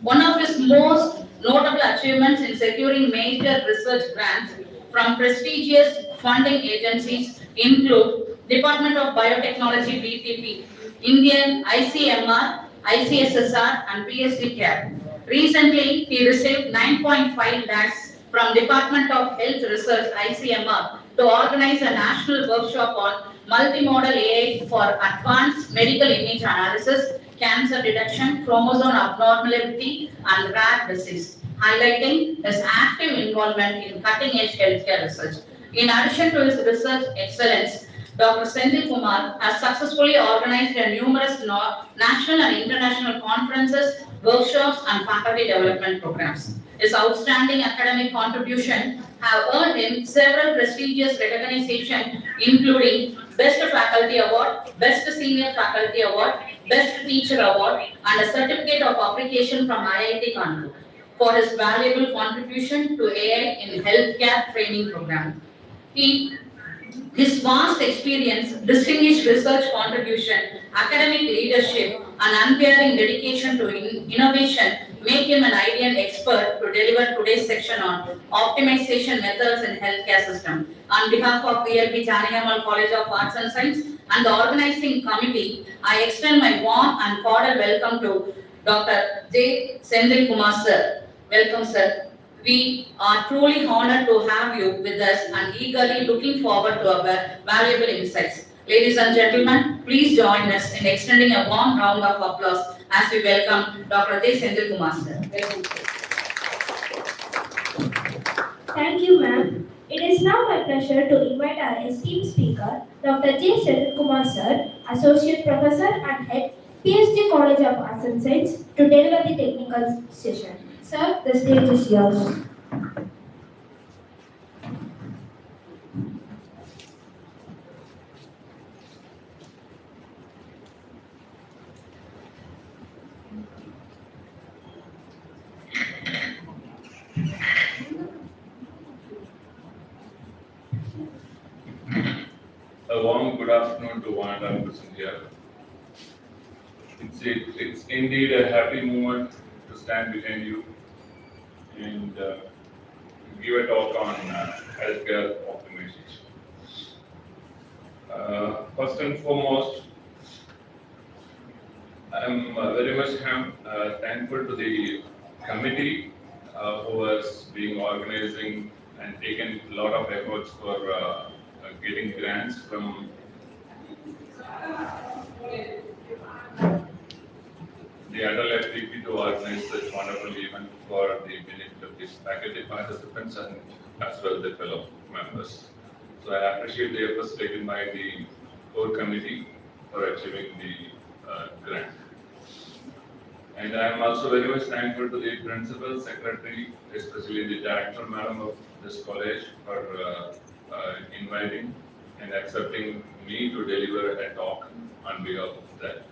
One of his most notable achievements in securing major research grants from prestigious funding agencies include Department of Biotechnology (DTP), Indian ICMR, ICSSR, and PSD CAP. Recently, he received 9.5 lakhs from Department of Health Research (ICMR) to organize a national workshop on multimodal AI for advanced medical image analysis, cancer detection, chromosome abnormality, and rare disease, highlighting his active involvement in cutting-edge healthcare research. In addition to his research excellence, Dr. Senthil Kumar has successfully organized numerous national and international conferences, workshops, and faculty development programs. His outstanding academic contribution have earned him several prestigious recognitions, including Best Faculty Award, Best Senior Faculty Award, Best Teacher Award, and a Certificate of Application from IIT Kanpur for his valuable contribution to AI in healthcare training program. He his vast experience, distinguished research contribution, academic leadership, and unwavering dedication to innovation make him an ideal expert to deliver today's section on optimization methods in healthcare system. On behalf of Vlbjcas College of Arts and Science and the organizing committee, I extend my warm and cordial welcome to Dr. J. Senthil Kumar sir. Welcome, sir. We are truly honored to have you with us and eagerly looking forward to our valuable insights. Ladies and gentlemen, please join us in extending a warm round of applause as we welcome Dr. J. Senthil Kumar sir. Welcome, sir. Thank you, ma'am. It is now my pleasure to invite our esteemed speaker, Dr. J. Senthil Kumar sir, Associate Professor and Head, PhD College of Arts and Science, to deliver the technical session. Sir, the stage is yours. A warm good afternoon to one and all present here. It's indeed a happy moment to stand behind you and give a talk on healthcare optimization. First and foremost, I'm very much thankful to the committee who has been organizing and taken a lot of efforts for getting grants from the Atal FTP to organize such wonderful event for the benefit of the faculty participants and as well the fellow members. So I appreciate the efforts taken by the core committee for achieving the grant. And I am also very much thankful to the principal, secretary, especially the director madam of this college for inviting and accepting me to deliver a talk on behalf of that.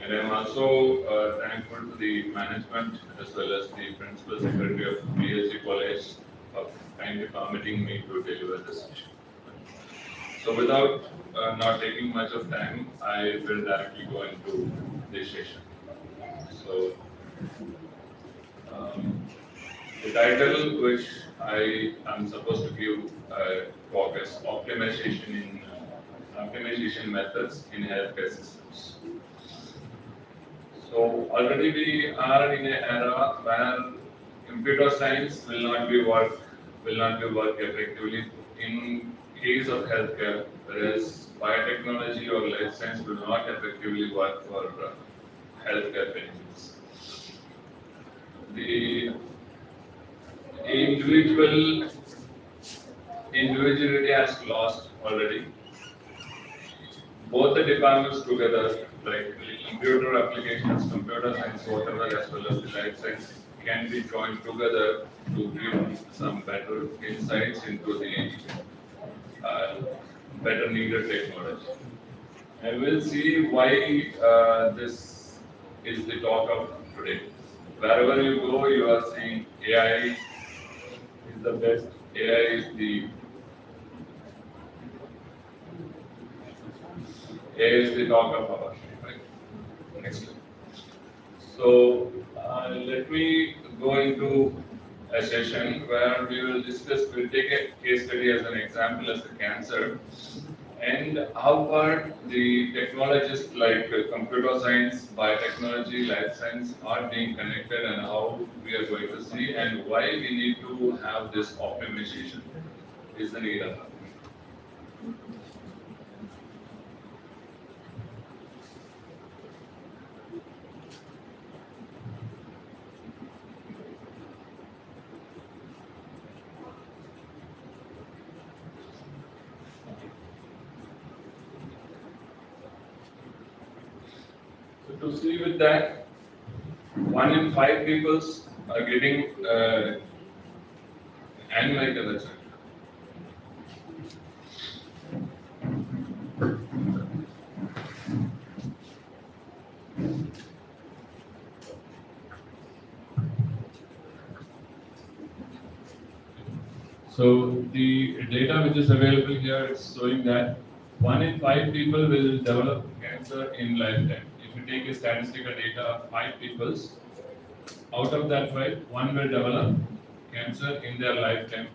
And I'm also thankful to the management as well as the principal secretary of PhD College of kindly permitting me to deliver this session. So without not taking much of time, I will directly go into this session. So the title which I am supposed to give talk is optimization methods in healthcare systems. So already we are in an era where computer science will not be work effectively in case of healthcare, whereas biotechnology or life science will not effectively work for healthcare benefits. The individuality has lost already. Both the departments together, like computer applications, computer science, whatever, as well as the life science, can be joined together to give some better insights into the better needed technology. And we'll see why this is the talk of today. Wherever you go, you are seeing AI is the best. AI is the talk of our right? Next. So Let me go into a session where we will discuss, we'll take a case study as an example as the cancer, and how far the technologies like computer science, biotechnology, life science are being connected, and how we are going to see and why we need to have this optimization is the need of that. So to see with that, 1 in 5 people are getting animal cancer. So the data which is available here is showing that 1 in 5 people will develop cancer in lifetime. If you take a statistical data of 5 people, out of that 5, one will develop cancer in their lifetime.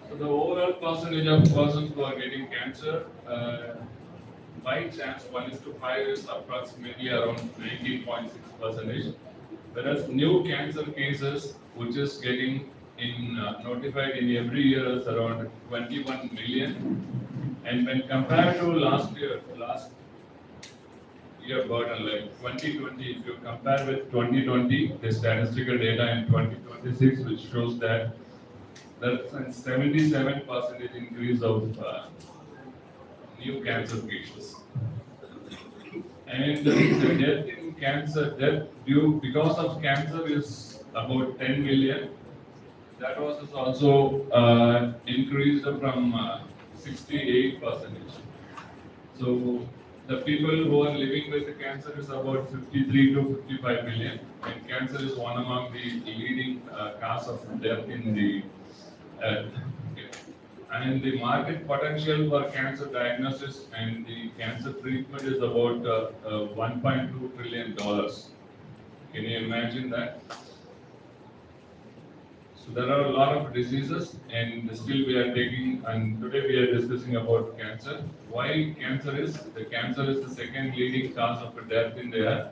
So the overall percentage of persons who are getting cancer, by chance 1:5 is approximately around 19.6%. Whereas new cancer cases, which is getting notified in every year, is around 21 million. And when compared to last year burden, like 2020, if you compare with 2020, the statistical data in 2026, which shows that there's a 77% increase of new cancer cases. And the death in cancer, death due because of cancer is about 10 million. That was also increased from 68%. So the people who are living with the cancer is about 53 to 55 million, and cancer is one among the leading cause of death in the earth. And the market potential for cancer diagnosis and the cancer treatment is about $1.2 trillion. Can you imagine that? So there are a lot of diseases, and still we are taking, and today we are discussing about cancer. Why cancer is? The cancer is the second leading cause of death in the earth,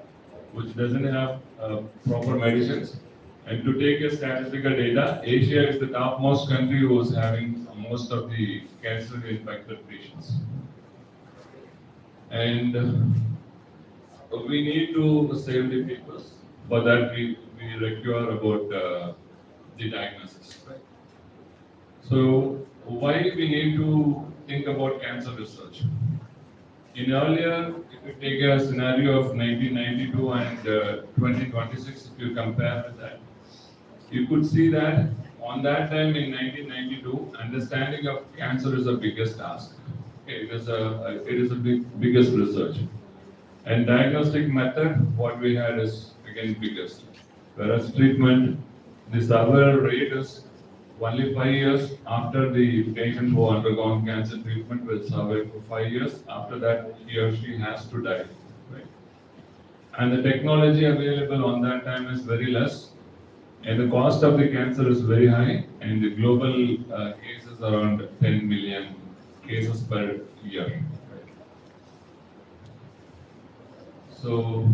which doesn't have proper medicines. And to take a statistical data, Asia is the topmost country who is having most of the cancer infected patients. And we need to save the people. For that, we require about the diagnosis. Right? So why we need to think about cancer research? In earlier, if you take a scenario of 1992 and 2026, if you compare with that, you could see that on that time in 1992, understanding of cancer is the biggest task. Okay, it is a biggest research. And diagnostic method, what we had is again biggest. Whereas treatment, the survival rate is only 5 years after the patient who undergone cancer treatment will survive for 5 years. After that, he or she has to die. Right? And the technology available on that time is very less. And the cost of the cancer is very high, and the global cases around 10 million cases per year. Right? So,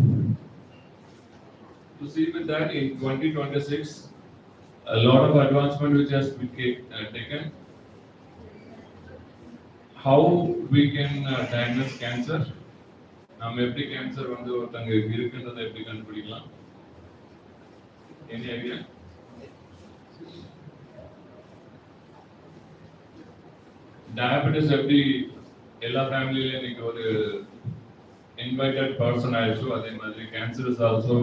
to see with that, in 2026, a lot of advancement which has been taken. How we can diagnose cancer? நாம் எப்படி cancer வந்து ஒருத்தங்க இருக்குன்றதை எப்படி கண்டுபிடிக்கலாம்? Any idea? Diabetes எப்படி எல்லா ஃபேமிலியில இன்னைக்கு ஒரு invited person ஆயிடுச்சு, அதே மாதிரி cancer is also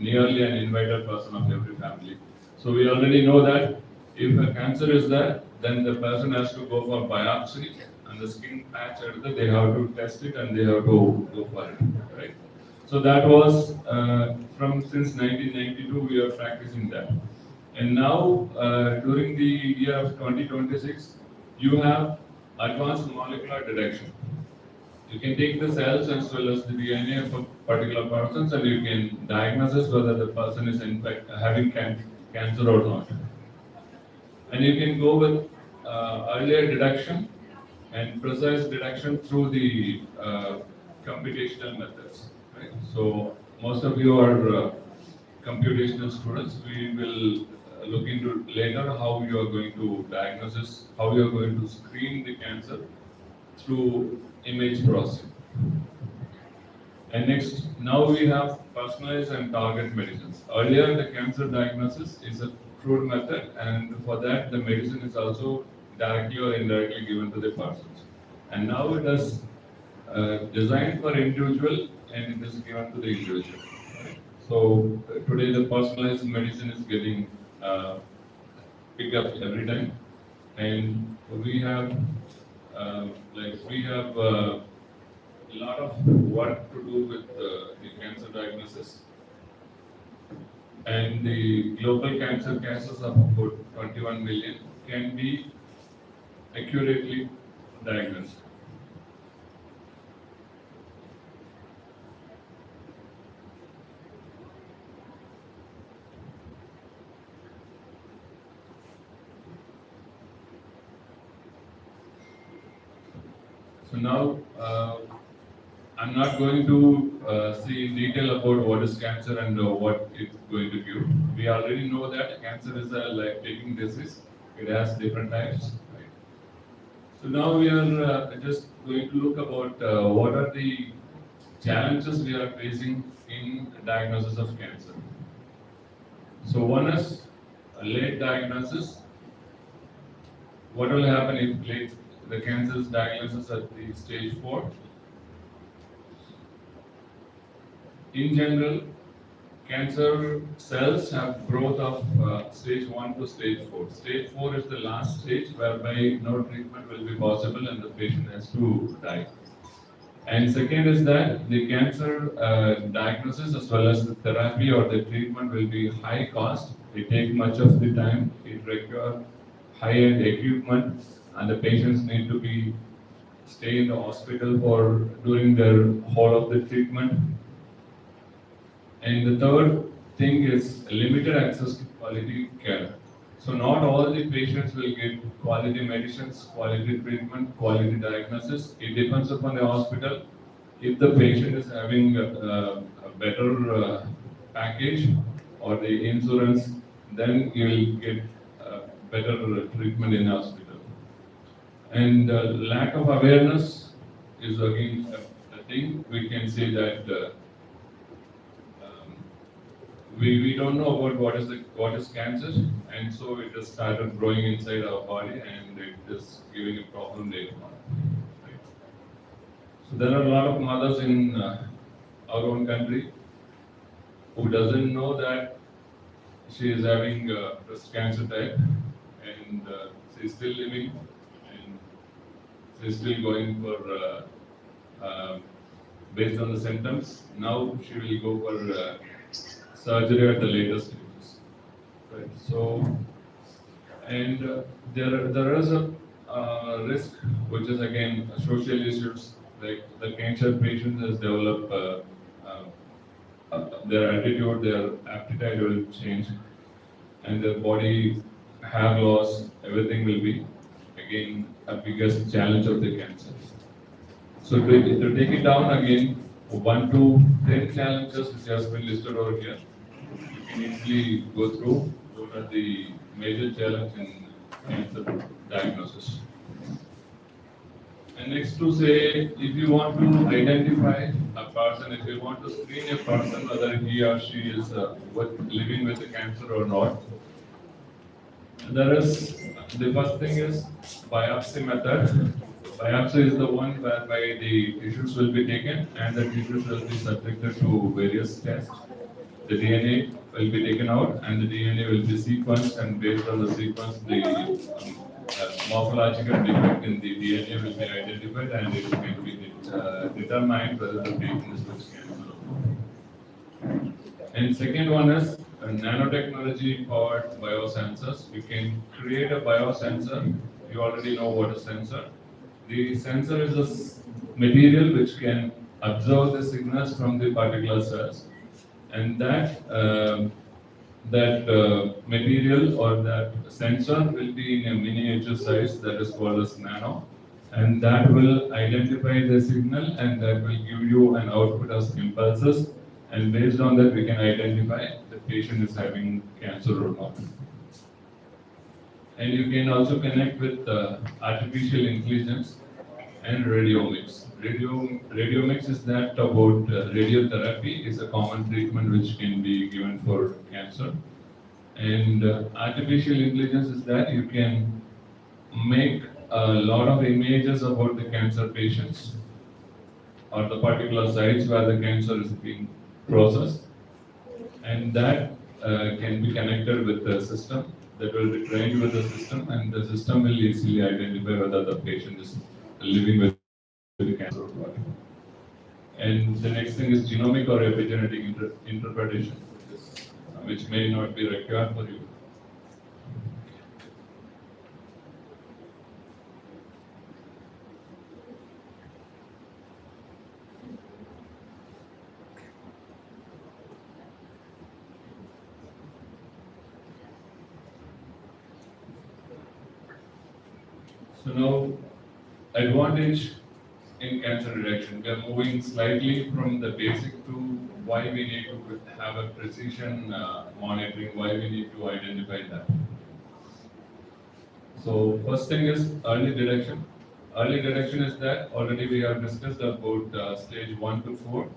nearly an invited person of every family. So we already know that if a cancer is there, then the person has to go for biopsy, and the skin patch, they have to test it and they have to go for it, right? So that was from since 1992 we are practicing that, and now during the year of 2026 you have advanced molecular detection. You can take the cells as well as the DNA of a particular person, and you can diagnose whether the person is having cancer or not. And you can go with earlier detection and precise detection through the computational methods. Right? So most of you are computational students. We will look into later how you are going to diagnose this, how you are going to screen the cancer through image processing. And next, now we have personalized and target medicines. Earlier, the cancer diagnosis is a crude method, and for that, the medicine is also directly or indirectly given to the persons. And now it is designed for individual, and it is given to the individual. So today, the personalized medicine is getting picked up every time, and we have a lot of work to do with the cancer diagnosis. And the global cancer cases of about 21 million can be accurately diagnosed. So now, I'm not going to see in detail about what is cancer and what it's going to give. We already know that cancer is a life-taking disease. It has different types. Right? So now we are just going to look about what are the challenges we are facing in diagnosis of cancer. So one is a late diagnosis. What will happen if the cancer is diagnosed at the stage 4? In general, cancer cells have growth of stage 1 to stage 4. Stage 4 is the last stage whereby no treatment will be possible and the patient has to die. And second is that the cancer diagnosis as well as the therapy or the treatment will be high cost. It takes much of the time. It requires high-end equipment, and the patients need to stay in the hospital for during their whole of the treatment. And the third thing is limited access to quality care. So not all the patients will get quality medicines, quality treatment, quality diagnosis. It depends upon the hospital. If the patient is having a better package or the insurance, then you will get better treatment in the hospital. And lack of awareness is again a thing. We can say that we don't know about what is cancer, and so it has started growing inside our body, and it is giving a problem later on. Right? So there are a lot of mothers in our own country who doesn't know that she is having breast cancer type, and she's still living, and she's still going for based on the symptoms. Now she will go for surgery at the later stages. Right. So, and there is a risk, which is again social issues, like the cancer patient has developed their attitude, their appetite will change, and their body hair loss, everything will be again a biggest challenge of the cancer. So to take it down again, 1 to 10 challenges which has been listed over here. You can easily go through what are the major challenges in cancer diagnosis. And next to say, if you want to identify a person, if you want to screen a person whether he or she is living with the cancer or not, there is the first thing is biopsy method. Biopsy is the one whereby the tissues will be taken and the tissues will be subjected to various tests. The DNA will be taken out and the DNA will be sequenced, and based on the sequence, the morphological defect in the DNA will be identified, and it can be determined whether the patient is with cancer or not. And second one is nanotechnology powered biosensors. We can create a biosensor. You already know what a sensor. The sensor is a material which can absorb the signals from the particular cells, and that material or that sensor will be in a miniature size that is called as nano, and that will identify the signal and that will give you an output as impulses, and based on that we can identify the patient is having cancer or not. And you can also connect with artificial intelligence and radiomics. Radiomics is that about radiotherapy is a common treatment which can be given for cancer. And artificial intelligence is that you can make a lot of images about the cancer patients or the particular sites where the cancer is being processed, and that can be connected with the system that will be trained with the system, and the system will easily identify whether the patient is living with the cancer or not. And the next thing is genomic or epigenetic interpretation, which may not be required for you. So now, advantage in cancer detection. We are moving slightly from the basic to why we need to have a precision monitoring, why we need to identify that. So first thing is early detection. Early detection is that already we have discussed about stage 1 to 4.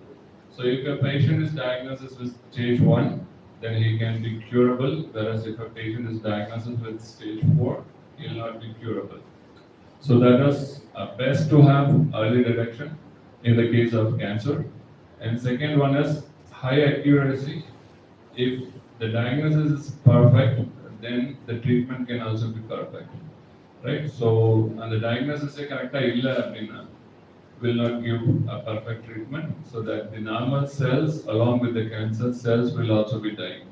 So if a patient is diagnosed with stage 1, then he can be curable, whereas if a patient is diagnosed with stage 4, he will not be curable. So that is best to have early detection in the case of cancer. And second one is high accuracy. If the diagnosis is perfect, then the treatment can also be perfect, right? So, and the diagnosis is correct will not give a perfect treatment, so that the normal cells along with the cancer cells will also be dying.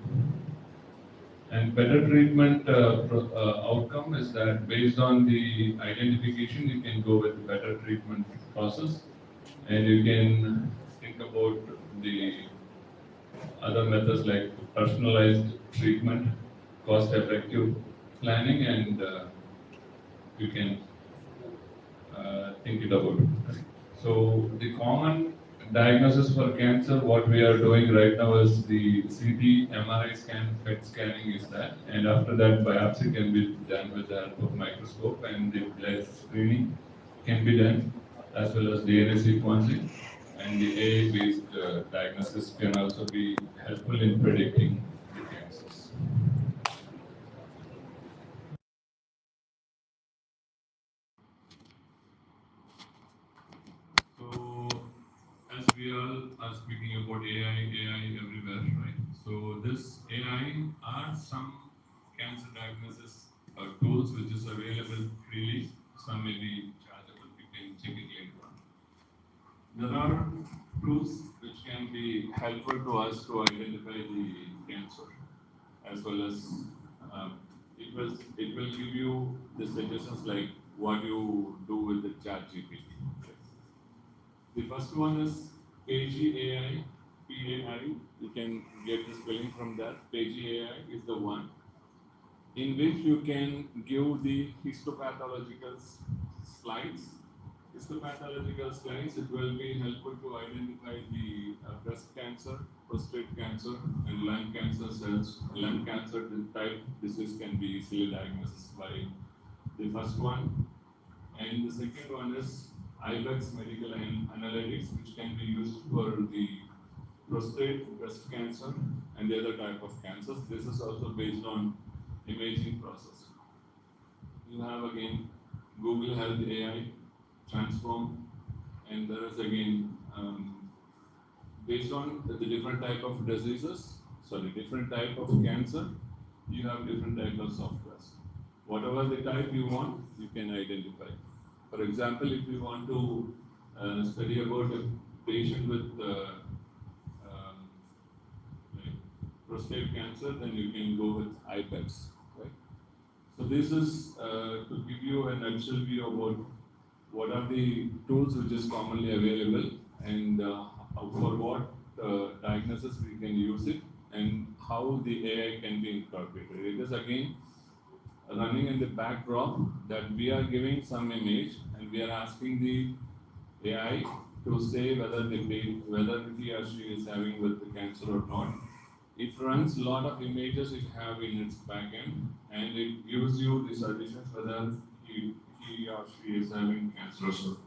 And better treatment outcome is that based on the identification, you can go with better treatment process, and you can think about the other methods like personalized treatment, cost-effective planning, and you can think it about. So the common diagnosis for cancer, what we are doing right now is the CT, MRI scan, PET scanning is that, and after that biopsy can be done with the help of microscope, and the blood screening can be done, as well as DNA sequencing, and the AI-based diagnosis can also be helpful in predicting the cancers. So, as we all are speaking about AI everywhere, right? So, this AI are some cancer diagnosis tools which is available freely. Some may be chargeable. You can check it later on. There are tools which can be helpful to us to identify the cancer, as well as um, it will give you the suggestions like what you do with the chat GPT. The first one is PAGAI, PAI. You can get the spelling from that. PAGAI is the one in which you can give the histopathological slides. Histopathological slides, it will be helpful to identify the breast cancer, prostate cancer, and lung cancer cells. Lung cancer type disease can be easily diagnosed by the first one. And the second one is IBEX medical analytics, which can be used for the prostate, breast cancer, and the other type of cancers. This is also based on imaging process. You have again Google Health AI, Transform, and there is again based on the different type of diseases, different type of cancer, you have different type of softwares. Whatever the type you want, you can identify. For example, if you want to study about a patient with um, like prostate cancer, then you can go with IPEX, right? So this is to give you an actual view about what are the tools which is commonly available, and for what diagnosis we can use it, and how the AI can be incorporated. It is again running in the backdrop that we are giving some image and we are asking the AI to say whether he or she is having with the cancer or not. It runs a lot of images it have in its backend, and it gives you the suggestions whether he or she is having cancer or not.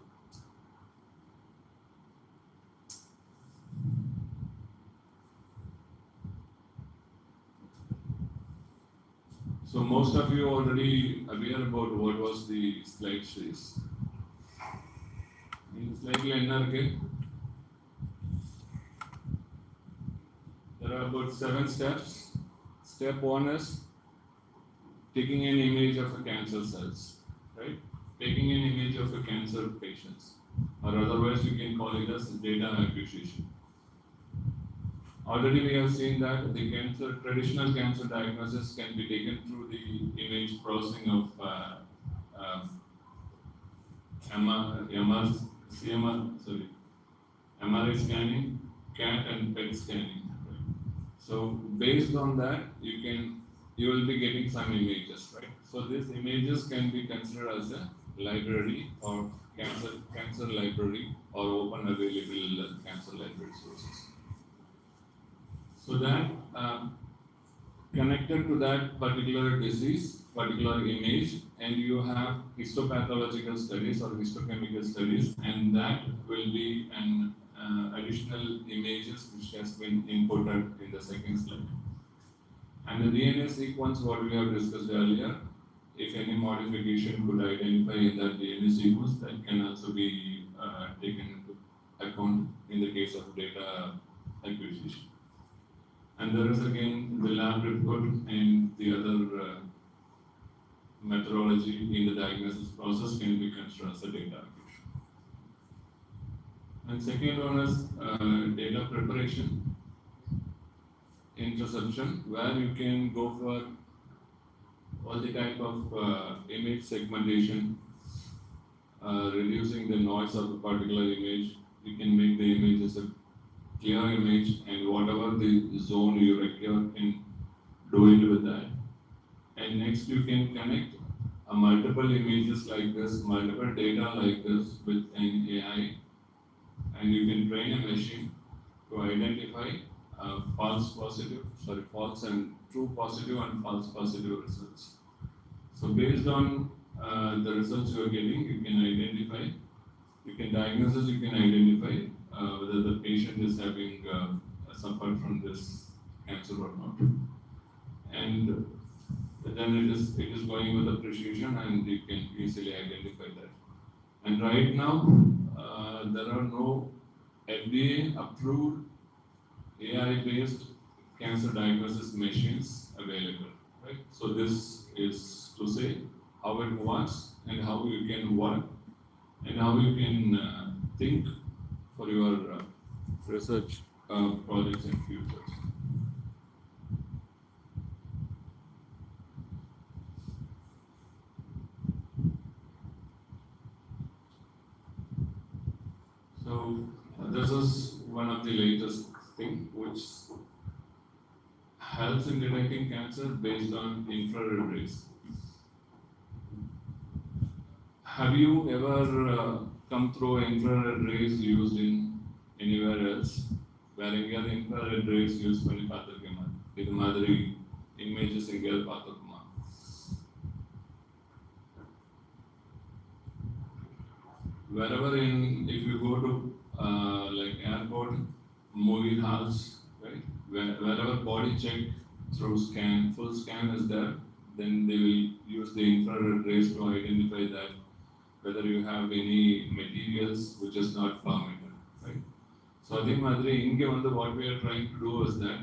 So most of you already aware about what was the slide series. In slide there are about 7 steps. Step 1 is taking an image of a cancer cells, right? Taking an image of a cancer patients, or otherwise you can call it as data acquisition. Already we have seen that the traditional cancer diagnosis can be taken through the image processing of MRI scanning, CAT and PET scanning. So based on that, you will be getting some images, right? So these images can be considered as a library or cancer library or open available cancer library sources. So that connected to that particular disease, particular image, and you have histopathological studies or histochemical studies, and that will be an additional images which has been inputted in the second slide. And the DNA sequence, what we have discussed earlier, if any modification could identify in that DNA sequence, that can also be taken into account in the case of data acquisition. And there is again the lab report and the other methodology in the diagnosis process can be considered as a data acquisition. And second one is data preparation, interception, where you can go for all the type of image segmentation, reducing the noise of a particular image. You can make the image as a clear image, and whatever the zone you require can do it with that. And next you can connect multiple images like this, multiple data like this with an AI, and you can train a machine to identify false and true positive and false positive results. So based on the results you are getting, you can identify, you can diagnose, you can identify whether the patient is having suffered from this cancer or not. And then it is going with the precision, and you can easily identify that. And right now, there are no FDA approved AI-based cancer diagnosis machines available, right? So this is to say how it works and how you can work and how you can think for your research projects and futures. So this is one of the latest thing which helps in detecting cancer based on infrared rays. Have you ever come through infrared rays used in anywhere else? Where India the infrared rays used when you pathogema, the Madri images in Gel pathogema. Wherever if you go to like airport, movie halls, right? Wherever body check through scan, full scan is there, then they will use the infrared rays to identify that whether you have any materials which is not permitted, right? So adhe madri inge vandu what we are trying to do is that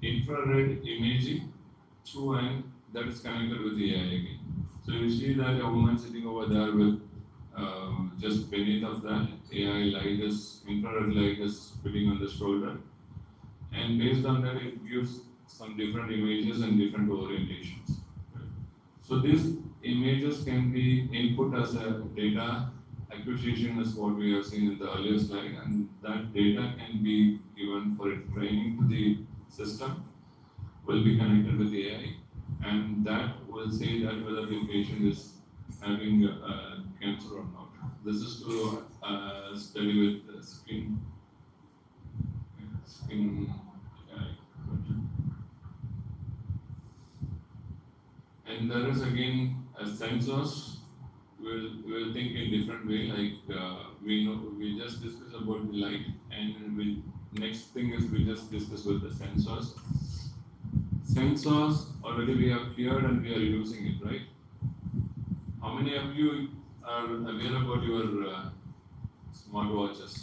infrared imaging through and that is connected with the AI again. So you see that a woman sitting over there with just beneath of that AI light is infrared light is putting on the shoulder, and based on that it gives some different images and different orientations. Right? So these images can be input as a data acquisition is what we have seen in the earlier slide, and that data can be given for training to the system, will be connected with AI, and that will say that whether the patient is having cancer or not. This is to study with skin and there is again sensors. We'll think in different way. Like we know we just discussed about the light, and we next thing is we just discuss with the sensors. Sensors already we have cleared and we are using it, right? How many of you are aware about your smartwatches?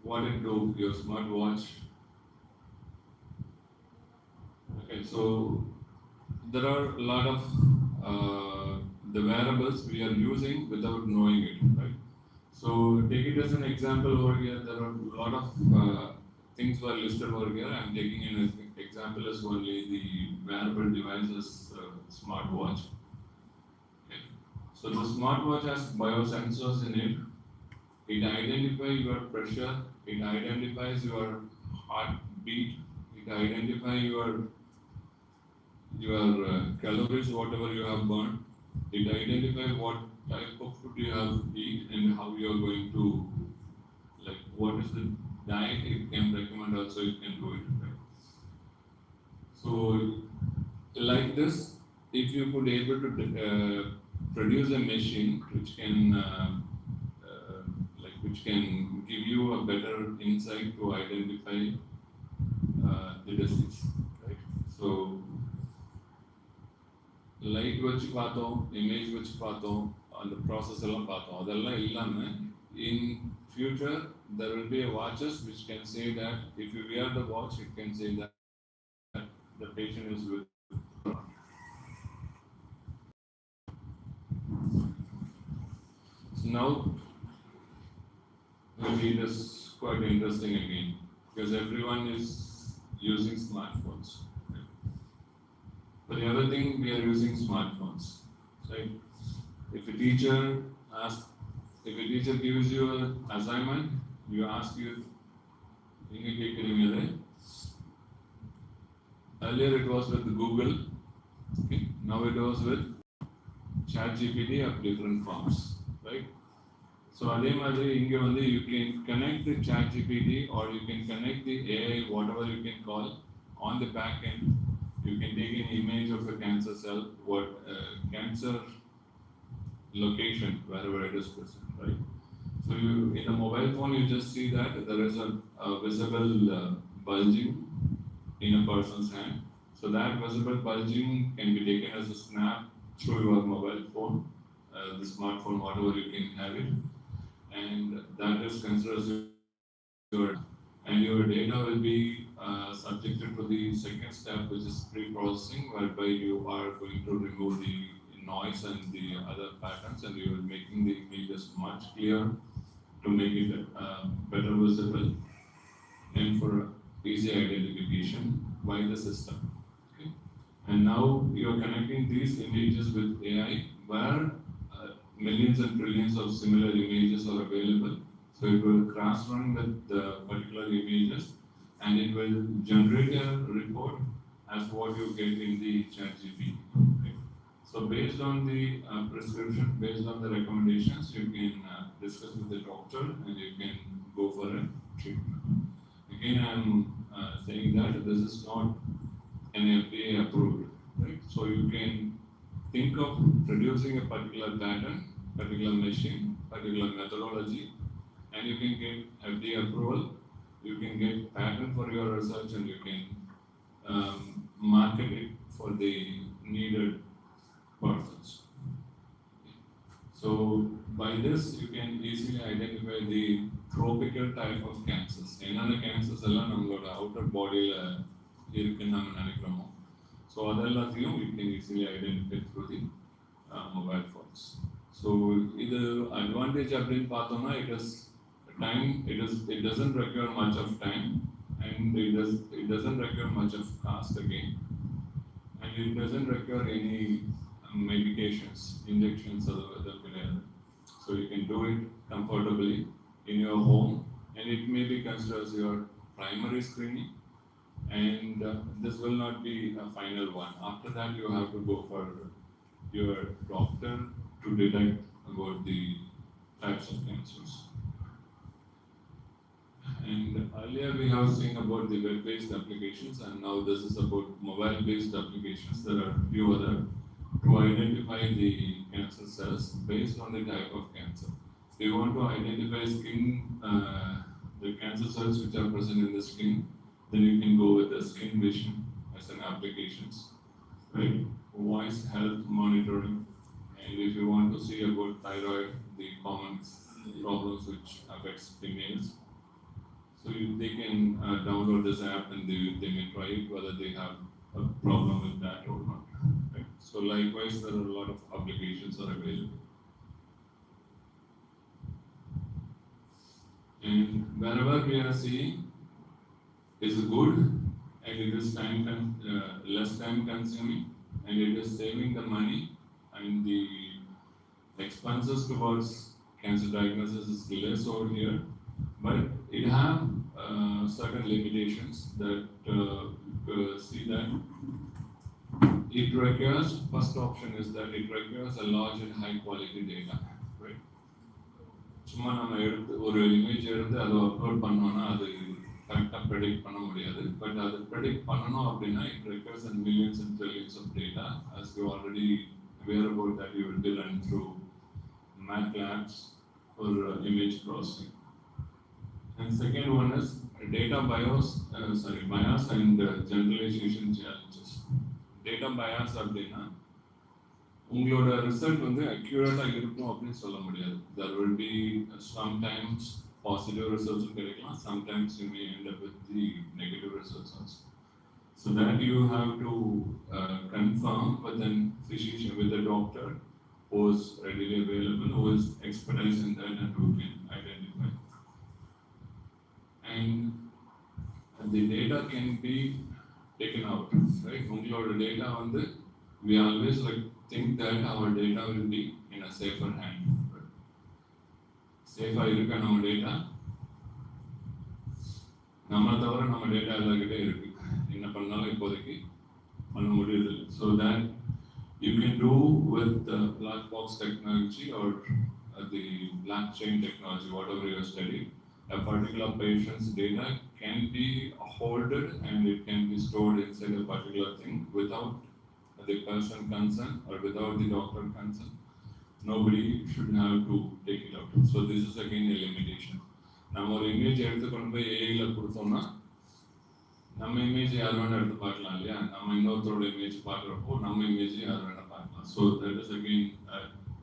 What it do? Your smartwatch. Okay, so there are a lot of the wearables we are using without knowing it, right? So take it as an example over here. There are a lot of things were listed over here. I'm taking an example as only the wearable devices, smartwatch. Okay. So the smartwatch has biosensors in it. It identifies your pressure. It identifies your heartbeat. It identifies your calories, whatever you have burned. It identifies what type of food you have eat and how you are going to, like, what is the diet it can recommend. Also, it can do it. Right? So, like this, if you could able to produce a machine which can, which can give you a better insight to identify the disease, right? So light வச்சு பார்த்தோம், image வச்சு பார்த்தோம், அந்த process எல்லாம் பார்த்தோம். அதெல்லாம் இல்லாமல் இன் future there will be a watches which can say that if you wear the watch it can say that the patient is with. So now maybe it is quite interesting again because everyone is using smartphones. But the other thing, we are using smartphones, right? If a teacher gives you an assignment, you ask you, earlier it was with Google, okay? Now it was with ChatGPT of different forms, right? So அதே மாதிரி இங்க வந்து you can connect the ChatGPT or you can connect the AI, whatever you can call, on the back end. You can take an image of a cancer cell, what cancer location, wherever it is present, right? So you, in a mobile phone, you just see that there is a visible bulging in a person's hand. So that visible bulging can be taken as a snap through your mobile phone, the smartphone, whatever you can have it, and that is considered as your, and your data will be subjected to the second step, which is pre-processing, whereby you are going to remove the noise and the other patterns, and you are making the images much clearer to make it better visible and for easy identification by the system. Okay? And now you are connecting these images with AI, where millions and trillions of similar images are available. So it will cross-run with the particular images, and it will generate a report as what you get in the ChatGPT. Right? So based on the prescription, based on the recommendations, you can discuss with the doctor and you can go for a treatment. Again, I'm saying that this is not an FDA approved, right? So you can think of producing a particular pattern, particular machine, particular methodology, and you can get FDA approval. You can get patent for your research, and you can market it for the needed persons. So by this, you can easily identify the tropical type of cancers. என்னென்ன cancers எல்லாம் நம்மளோட outer bodyல இருக்குன்னு நாம நினைக்கிறோமோ, so அதெல்லாத்தையும் you can easily identify through the mobile phones. So இது advantage அப்படின்னு பார்த்தோம்னா it doesn't require much of time, and it doesn't require much of cost again, and it doesn't require any medications, injections, so you can do it comfortably in your home, and it may be considered as your primary screening, and this will not be a final one. After that, you have to go for your doctor to detect about the types of cancers. And earlier we have seen about the web-based applications, and now this is about mobile-based applications. There are few other to identify the cancer cells based on the type of cancer. If you want to identify the cancer cells which are present in the skin, then you can go with the skin vision as an applications, right? Voice health monitoring, and if you want to see about thyroid, the common problems which affects females, so they can download this app and they may try it whether they have a problem with that or not. Right? So likewise, there are a lot of applications are available. And wherever we are seeing is good, and it is less time consuming, and it is saving the money, and the expenses towards cancer diagnosis is less over here, but it have certain limitations that see that it requires, first option is that it requires a large and high quality data, right? சும்மா நம்ம எடுத்து ஒரு image எடுத்து அதை upload பண்ணோம்னா அது கரெக்டாக predict பண்ண முடியாது, பட் அது ப்ரெடிக்ட் பண்ணணும் அப்படின்னா it requires millions and trillions of data, as you already aware about that. You will be run through math labs for image processing. And second one is data bias and generalization challenges. Data bias அப்படின்னா உங்களோட result வந்து அக்யூரேட்டாக இருக்கும் அப்படின்னு சொல்ல முடியாது. There will be sometimes positive results கிடைக்கலாம், sometimes you may end up with the negative results also. So that you have to confirm with a physician, with a doctor who is readily available, who is expertise in that, and who can identify. And the data can be taken out, right? உங்களோட data வந்து we always think that our data will be in a safer hand. Safer இருக்க நம்ம data, நம்ம தவிர நம்ம data எல்லார்கிட்டே இருக்கு, என்ன பண்ணாலும் இப்போதைக்கு பண்ண முடியுது. So that you can do with the black box technology or the blockchain technology, whatever you study, a particular patient's data can be hoarded and it can be stored inside a particular thing without the person consent or without the doctor consent. Nobody should have to take it out. So this is again a limitation. நம்ம ஒரு image எடுத்து கொண்டு போய் ஏஐல கொடுத்தோம்னா நம்ம image யார் வேணா எடுத்து பார்க்கலாம் இல்லையா? நம்ம இன்னொருத்தரோட இமேஜ் பார்க்குறப்போ நம்ம இமேஜ் யார் வேணா பார்க்கலாம். So that is again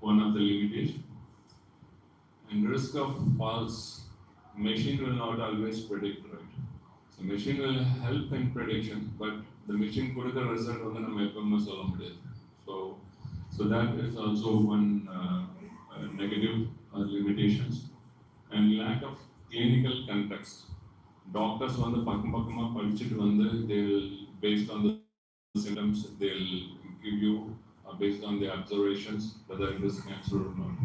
one of the limitation. And risk of false, machine will not always predict, right? So machine will help in prediction, but the machine கொடுக்கிற ரிசல்ட் வந்து நம்ம எப்பவுமே சொல்ல முடியாது. So that is also one negative limitations. And lack of clinical context. Doctors வந்து பக்கமா படிச்சுட்டு வந்து they will, based on the symptoms, they will give you based on the observations whether it is cancer or not.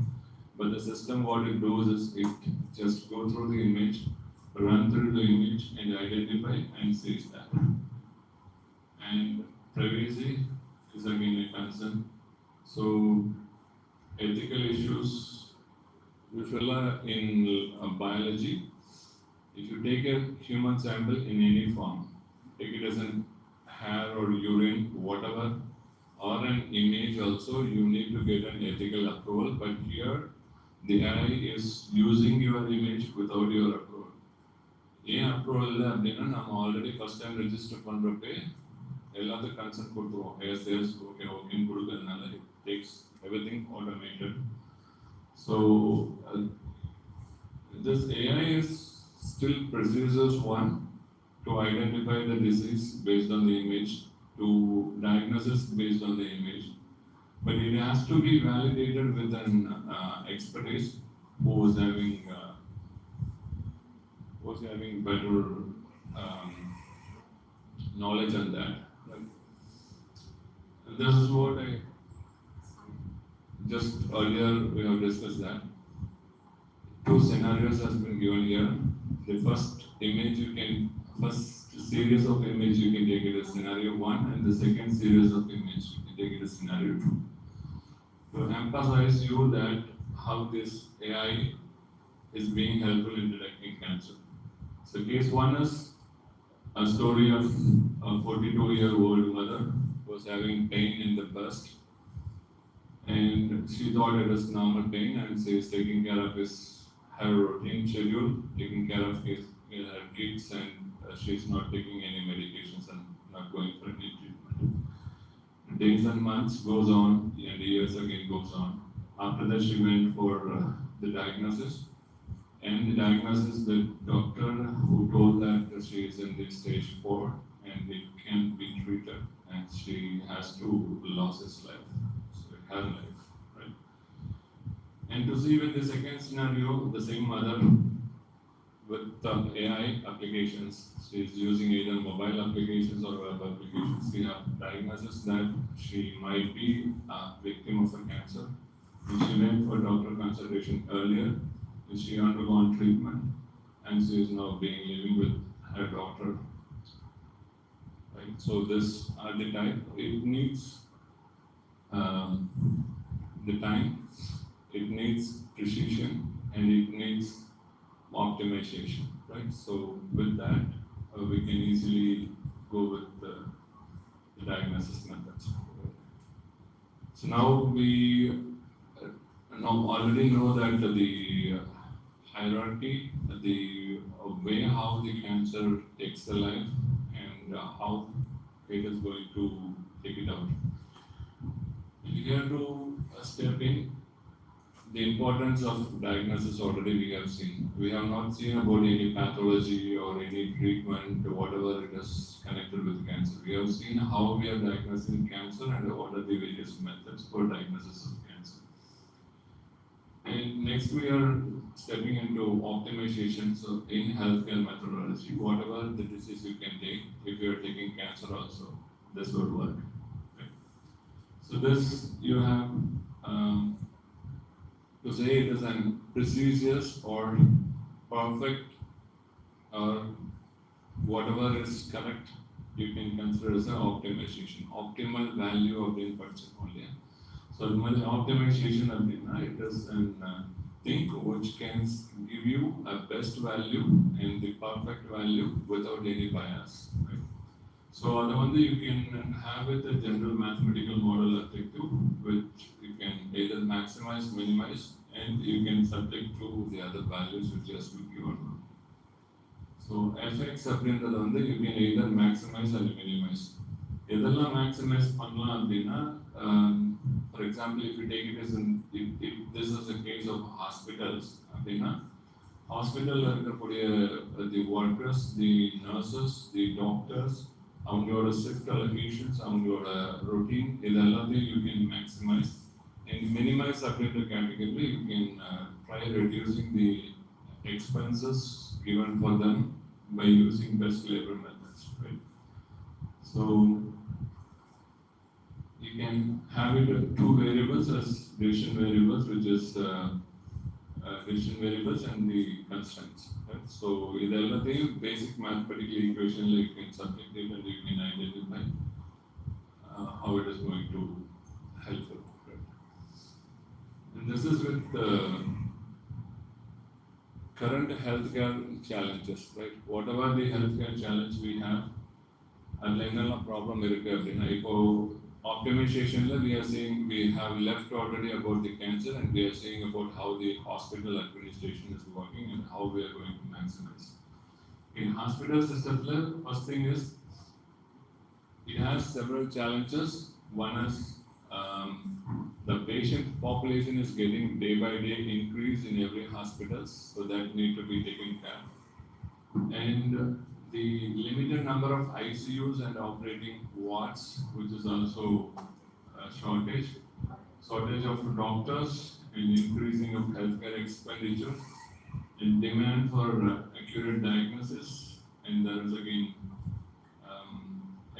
But the system, what it does is it just go through the image, run through the image and identify and says that. And privacy is again a concern. So ethical issues, usually in biology, if you take a human sample in any form, take it as an hair or urine, whatever, or an image also, you need to get an ethical approval. But here, the AI is using your image without your approval. ஏன் approval இல்லை அப்படின்னா நம்ம already first time register பண்ணுறப்பே எல்லாத்துக்கும் consent கொடுத்துருவோம். S ஓகேன்னு கொடுக்கறதுனால it takes everything automated. So this AI is still procedures one to identify the disease based on the image, to diagnosis based on the image, but it has to be validated with an expertise who is having better knowledge on that. This is what just earlier we have discussed that. Two scenarios has been given here. The first series of image you can take it as scenario 1, and the second series of image you can take it as scenario 2. To emphasize you that how this AI is being helpful in detecting cancer. So case 1 is a story of a 42-year-old mother who was having pain in the breast, and she thought it was normal pain, and she is taking care of her routine schedule, taking care of her kids, and she's not taking any medications and not going for any treatment. Days and months goes on, and years again goes on. After that, she went for the diagnosis, and the diagnosis, the doctor who told that she is in the stage 4 and it can't be treated, and she has to lose his life, so her life, right? And to see with the second scenario, the same mother with AI applications, she is using either mobile applications or web applications. We have diagnosis that she might be a victim of a cancer. And she went for doctor consultation earlier, and she undergone treatment, and she is now living with her daughter. Right. So this archetype, it needs the time, it needs precision, and it needs optimization, right? So with that, we can easily go with the diagnosis methods. So now we now already know that the hierarchy, the way how the cancer takes the life, and how it is going to take it out. You have to step in. The importance of diagnosis already we have seen. We have not seen about any pathology or any treatment, whatever it is connected with cancer. We have seen how we are diagnosing cancer and what are the various methods for diagnosis of cancer. And next we are stepping into optimization. So in healthcare methodology, whatever the disease you can take, if you are taking cancer also, this would work. Okay. So this you have to say it is an precious or perfect or whatever is correct, you can consider as an optimization, optimal value of the inputs only. So optimization it is an thing which can give you a best value and the perfect value without any bias. Right? So other you can have it a general mathematical model objective, which you can either maximize, minimize, and you can subject to the other values which has been given. So fx அப்படின்றது you can either maximize or minimize. எதெல்லாம் maximize பண்ணலாம் அப்படின்னா, for example, if you take it as if this is a case of hospitals அப்படின்னா, hospital இருக்கக்கூடிய the workers, the nurses, the doctors, அவங்களோட shift allocations, அவங்களோட routine, இது எல்லாத்தையும் you can maximize. And minimize அப்படின்ற category, you can try reducing the expenses given for them by using best labor methods, right? So you can have it two variables as decision variables, which is decision variables and the constraints. Right? So with everything, basic mathematical equation, you can subject it and you can identify how it is going to help you. Right? And this is with current healthcare challenges, right? Whatever the healthcare challenge we have, and the problem optimization, we are saying we have left already about the cancer, and we are saying about how the hospital administration is working and how we are going to maximize. In hospital system, first thing is it has several challenges. One is the patient population is getting day by day increase in every hospital, so that need to be taken care. And the limited number of ICUs and operating wards, which is also a shortage of doctors, and increasing of healthcare expenditure, and demand for accurate diagnosis, and there is again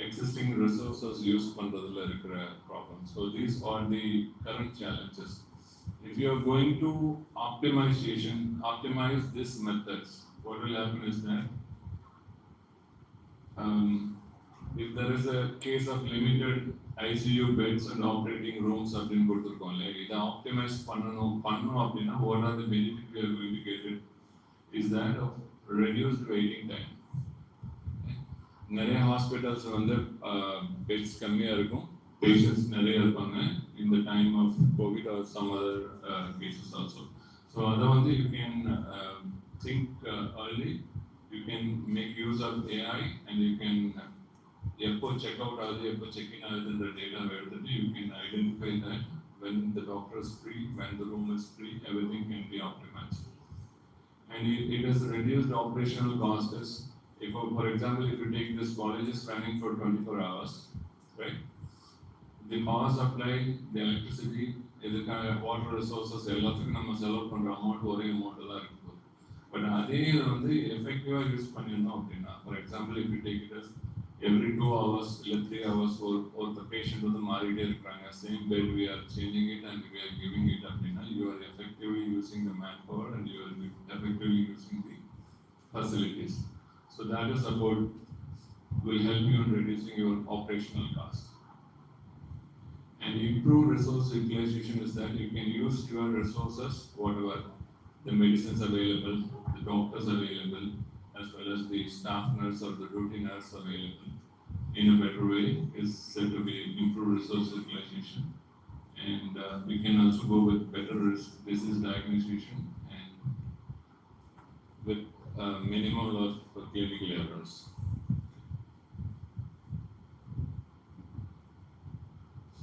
excess existing resources use பண்றதுல இருக்கிற problem. So these are the current challenges. If you are going to optimize these methods, what will happen is that if there is a case of limited ICU beds and operating rooms அப்படின்னு கொடுத்துருக்கோம் இல்லையா, இதை optimise பண்ணணும் அப்படின்னா what are the benefits we are going to get it is that of reduced waiting time. நிறைய hospitals வந்து pets கம்மியாக இருக்கும், பேஷண்ட்ஸ் நிறைய இருப்பாங்க in the time of COVID or some other cases also. So அதை வந்து you can think early, you can make use of AI and you can எப்போ check out ஆகுது எப்போ செக் இன் ஆகுதுன்ற டேட்டாவை எடுத்துட்டு you can identify that when the doctor is free, when the room is free, everything can be optimized. And it has reduced operational costs. If, for example, if you take this college is running for 24 hours, right? The power supply, the electricity, இதுக்கான water resources எல்லாத்துக்கும் நம்ம செலவு பண்ற amount ஒரே amount தான் இருக்கு. But அதே வந்து எஃபெக்டிவா யூஸ் பண்ணிருந்தோம் அப்படின்னா, for example if you take it as every 2 hours இல்ல 3 hours ஒரு பேஷண்ட் வந்து மாறிட்டே இருக்காங்க, same bed we are changing it and we are giving it அப்படின்னா, you are effectively using the manpower and you are effectively using the facilities. So that is about will help you in reducing your operational costs. And improved resource utilization is that you can use your resources, whatever the medicines available, the doctors available, as well as the staff nurse or the routine nurse available in a better way is said to be improved resource utilization. And we can also go with better disease diagnosis and with minimal of clinical errors.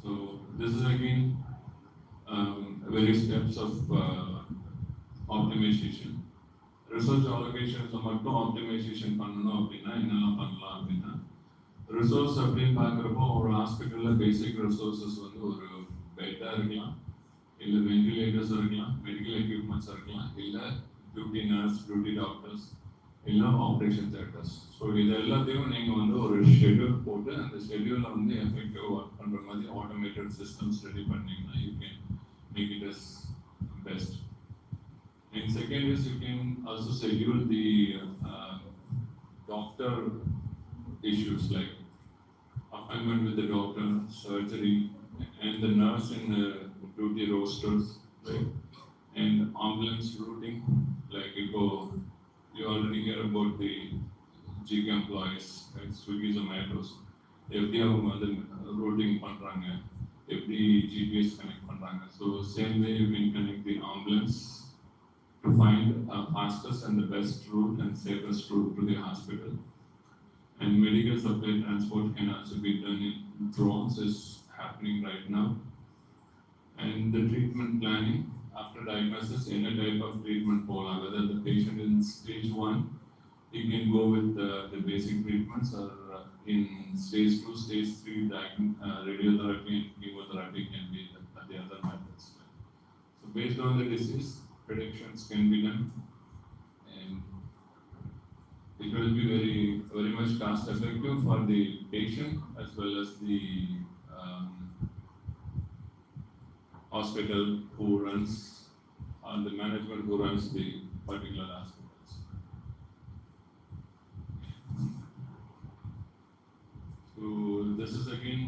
So this is again various steps of optimization. Resource allocation மட்டும் optimization பண்ணணும் அப்படின்னா என்னெல்லாம் பண்ணலாம் அப்படின்னா, resource அப்படின்னு பார்க்குறப்போ ஒரு ஹாஸ்பிட்டலில் பேசிக் ரிசோர்ஸஸ் வந்து ஒரு பெட்டாக இருக்கலாம், இல்லை வெண்டிலேட்டர்ஸ் இருக்கலாம், மெடிக்கல் எக்யூப்மெண்ட்ஸ் இருக்கலாம், இல்லை டியூட்டி நர்ஸ், டியூட்டி டாக்டர்ஸ், இல்லை ஆப்ரேஷன் தேட்டர்ஸ். ஸோ இது எல்லாத்தையும் நீங்கள் வந்து ஒரு ஷெட்யூல் போட்டு அந்த ஷெட்யூலில் வந்து எஃபெக்டிவ் ஒர்க் பண்ணுற மாதிரி ஆட்டோமேட்டட் சிஸ்டம்ஸ் ரெடி பண்ணிங்கன்னா you can make it as best. And second is you can also schedule the doctor issues like appointment with the doctor, surgery, and the nurse in the duty rosters, right? And ambulance routing, like you already hear about the gig employees, right? Swiggy, Zomato's. எப்படி அவங்க வந்து routing பண்றாங்க, எப்படி GPS connect பண்றாங்க. So same way you can connect the ambulance to find a fastest and the best route and safest route to the hospital. And medical supply transport can also be done in drones, is happening right now. And the treatment planning after diagnosis, any type of treatment program, whether the patient in stage 1, he can go with the basic treatments, or in stage 2, stage 3, radiotherapy and chemotherapy can be the other methods. So based on the disease, predictions can be done, and it will be very, very much cost effective for the patient as well as the hospital who runs, or the management who runs the particular hospitals. So this is again,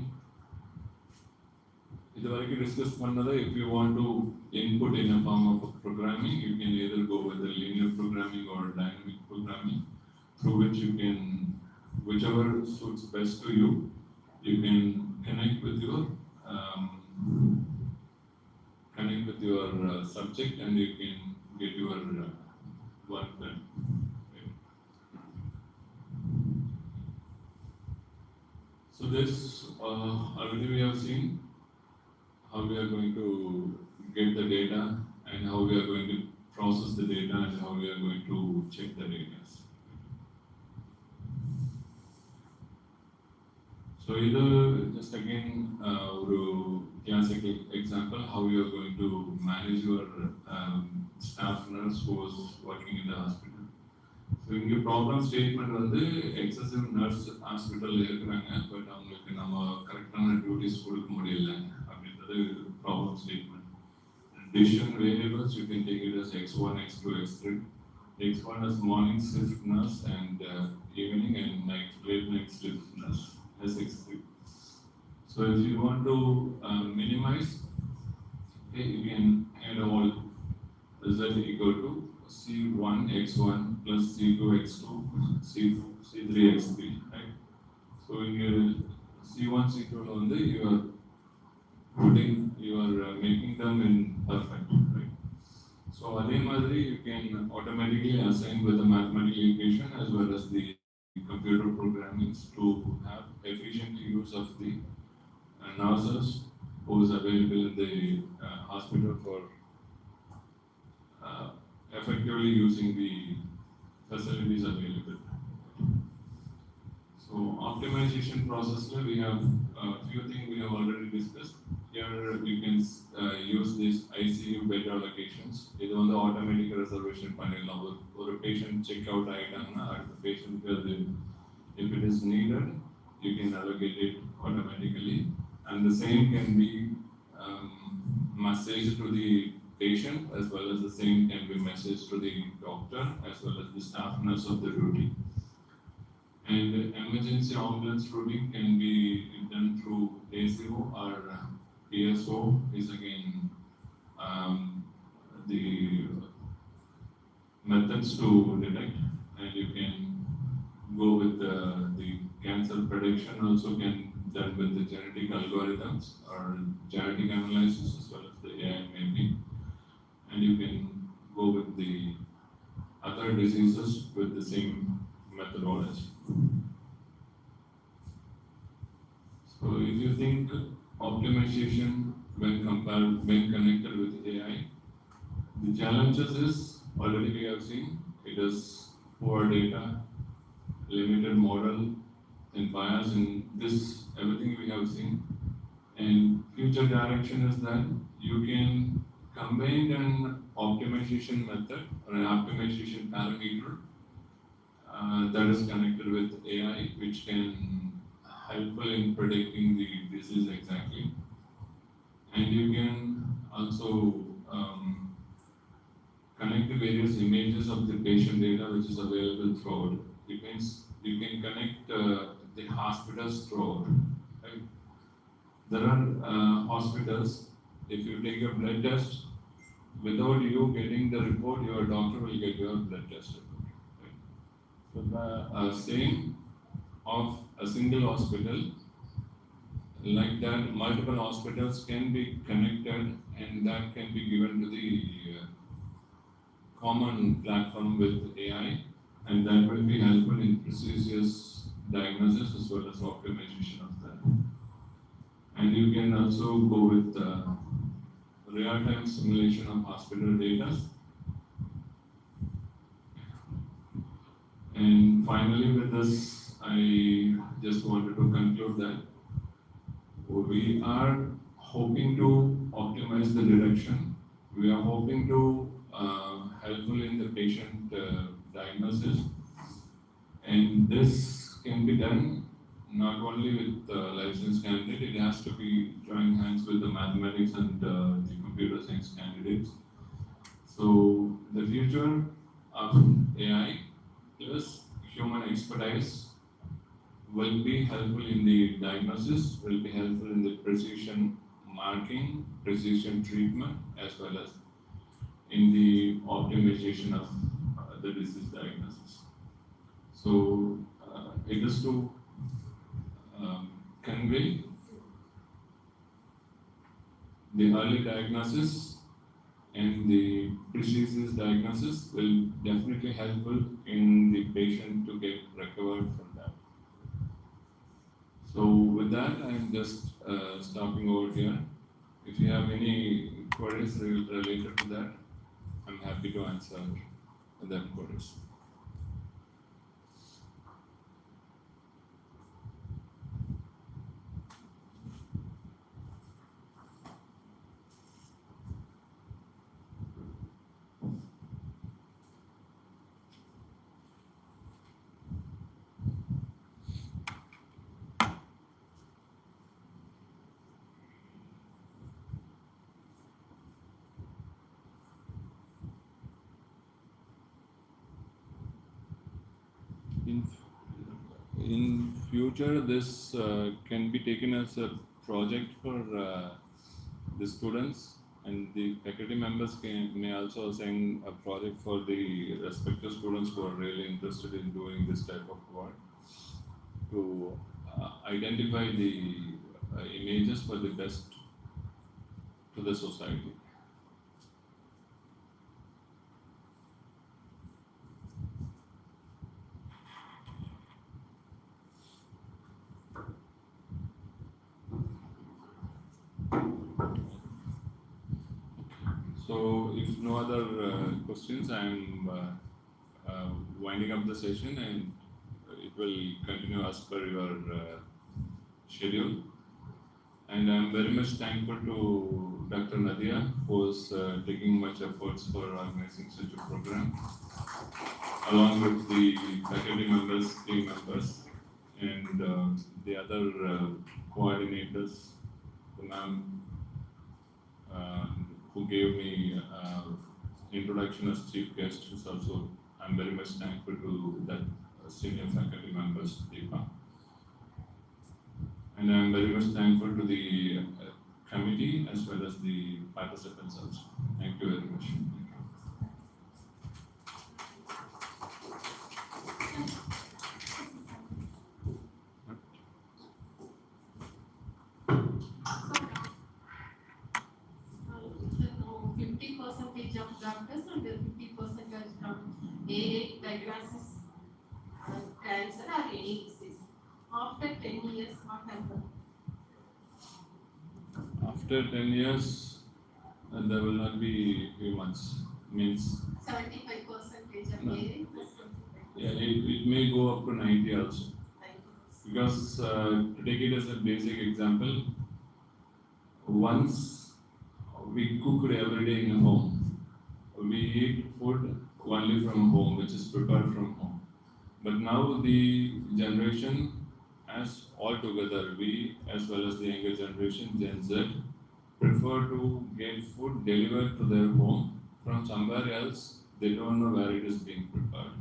இது வரைக்கும் discuss பண்ணதை, if you want to input in a form of programming, you can either go with the linear programming or dynamic programming, through which you can, whichever suits best to you, you can connect with your subject and you can get your work done. So this already we have seen how we are going to get the data and how we are going to process the data and how we are going to check the data. So either just again a classical example how you are going to manage your staff nurse who is working in the hospital. So இங்கே problem statement வந்து excessive nurse ஹாஸ்பிட்டலில் இருக்கிறாங்க, but அவங்களுக்கு நம்ம கரெக்டான duties கொடுக்க முடியல அப்படின்றது problem statement. Decision variables, you can take it as X1, X2, X3. X1 is morning shift nurse and evening and late night shift nurse as X3. So if you want to minimize, okay, you can add all result equal to C1 X1 plus C2 X2 C3 X3, right? So in your C1 C2 only you are making them in perfect, right? So அதே மாதிரி you can automatically assign with the mathematical equation as well as the computer programming to have efficient use of the nurses who is available in the hospital for effectively using the facilities available. So optimization process, we have a few things we have already discussed. Here you can use these ICU bed allocations. இது வந்து automatic reservation பண்ணிடலாம். ஒரு patient check out ஆயிட்டாங்கன்னா அடுத்த patient if it is needed, you can allocate it automatically, and the same can be messaged to the patient as well as the same can be messaged to the doctor as well as the staff nurse of the duty. And emergency ambulance routing can be done through ACO or PSO is again the methods to detect, and you can go with the cancer prediction also can done with the genetic algorithms or genetic analysis as well as the AI mapping, and you can go with the other diseases with the same methodology. So if you think optimization when connected with AI, the challenges is already we have seen it is poor data, limited model, and bias in this everything we have seen. And future direction is that you can combine an optimization method or an optimization parameter that is connected with AI, which can helpful in predicting the disease exactly. And you can also connect the various images of the patient data which is available throughout. It means you can connect the hospitals throughout. Right? There are hospitals, if you take a blood test, without you getting the report, your doctor will get your blood test report. Right? So the same of a single hospital, like that multiple hospitals can be connected and that can be given to the common platform with AI, and that will be helpful in precise diagnosis as well as optimization of that. And you can also go with real-time simulation of hospital data. And finally with this, I just wanted to conclude that we are hoping to optimize the direction. We are hoping to helpful in the patient diagnosis, and this can be done not only with licensed candidate, it has to be join hands with the mathematics and the computer science candidates. So the future of AI plus human expertise will be helpful in the diagnosis, will be helpful in the precision marking, precision treatment, as well as in the optimization of the disease diagnosis. So it is to convey the early diagnosis and the precise diagnosis will definitely helpful in the patient to get recovered from that. So with that, I'm just stopping over here. If you have any queries related to that, I'm happy to answer them queries. in future, this can be taken as a project for the students, and the faculty members may also assign a project for the respective students who are really interested in doing this type of work to identify the images for the best to the society. So, if no other questions, I am winding up the session, and it will continue as per your schedule. And I am very much thankful to Dr. Nadia, who is taking much efforts for organizing such a program, along with the faculty members, team members, and the other coordinators, the ma'am who gave me introduction as chief guest. Is also, I'm very much thankful to that senior faculty members, Deepa. And I'm very much thankful to the committee as well as the participants also. Thank you very much. So 50% of doctors and 50% from AA diagnosis cancer or any disease. After 10 years, what happened? After 10 years, there will not be humans. Means 75% of No. AA. yeah, it may go up to 90 also. Because to take it as a basic example, once we cooked every day in a home, we eat food only from home, which is prepared from home. But now the generation, as altogether, we as well as the younger generation, Gen Z, prefer to get food delivered to their home from somewhere else. They don't know where it is being prepared.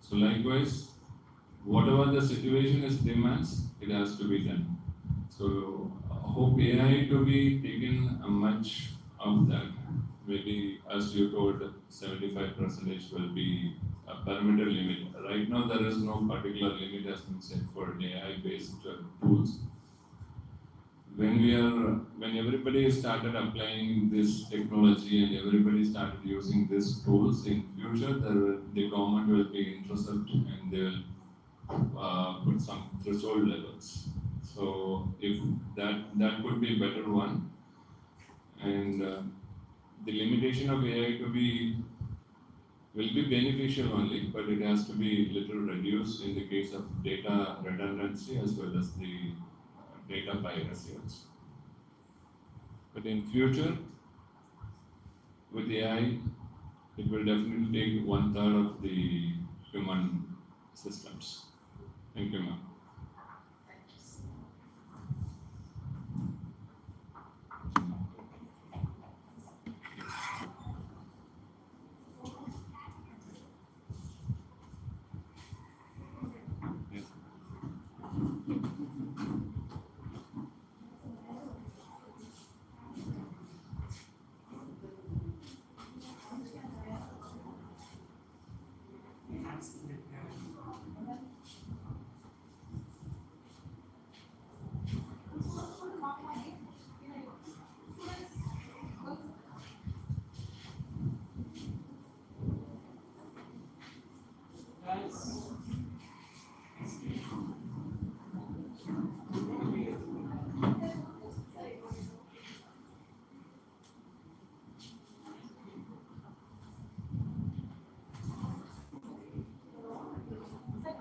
So likewise, whatever the situation is demands, it has to be done. So hope AI to be taken much of that. Maybe as you told, 75% will be a perimeter limit. Right now there is no particular limit has been set for AI-based tools. When everybody started applying this technology and everybody started using these tools in future, the government will be interested and they will put some threshold levels. So if that could be a better one, and the limitation of AI to be will be beneficial only, but it has to be little reduced in the case of data redundancy as well as the data piracy also. But in future, with AI, it will definitely take 1/3 of the human systems. Thank you, ma'am.